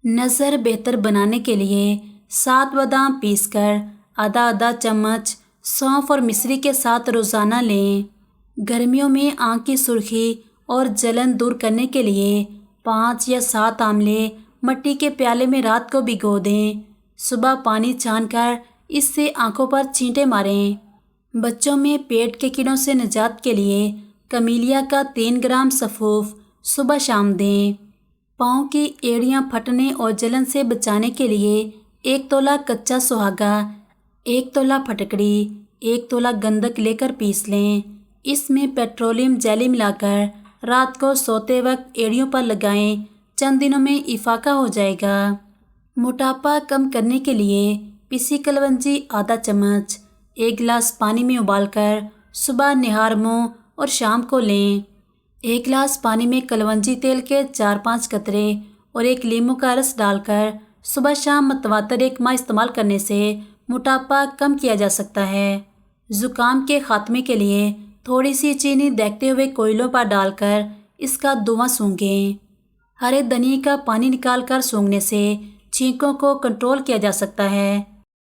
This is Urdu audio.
نظر بہتر بنانے کے لیے 7 بادام پیس کر آدھا چمچ سونف اور مصری کے ساتھ روزانہ لیں۔ گرمیوں میں آنکھ کی سرخی اور جلن دور کرنے کے لیے 5 یا 7 آملے مٹی کے پیالے میں رات کو بھگو دیں۔ صبح پانی چھان کر اس سے آنکھوں پر چھینٹے ماریں۔ بچوں میں پیٹ کے کیڑوں سے نجات کے لیے کمیلیا کا 3 گرام سفوف صبح شام دیں۔ پاؤں کی ایڑیاں پھٹنے اور جلن سے بچانے کے لیے 1 تولہ کچا سہاگا، 1 تولہ پھٹکڑی، 1 تولہ گندک لے کر پیس لیں۔ اس میں پیٹرولیم جیلی ملا کر رات کو سوتے وقت ایڑیوں پر لگائیں۔ چند دنوں میں افاقہ ہو جائے گا۔ موٹاپا کم کرنے کے لیے پیسی کلونجی آدھا چمچ 1 گلاس پانی میں ابال کر صبح نہار منہ اور شام کو لیں۔ 1 گلاس پانی میں کلونجی تیل کے 4-5 قطرے اور 1 لیموں کا رس ڈال کر صبح شام متواتر 1 ماہ استعمال کرنے سے موٹاپا کم کیا جا سکتا ہے۔ زکام کے خاتمے کے لیے تھوڑی سی چینی دہکتے ہوئے کوئلوں پر ڈال کر اس کا دھواں سونگھیں۔ ہرے دھنیے کا پانی نکال کر سونگھنے سے چھینکوں کو کنٹرول کیا جا سکتا ہے۔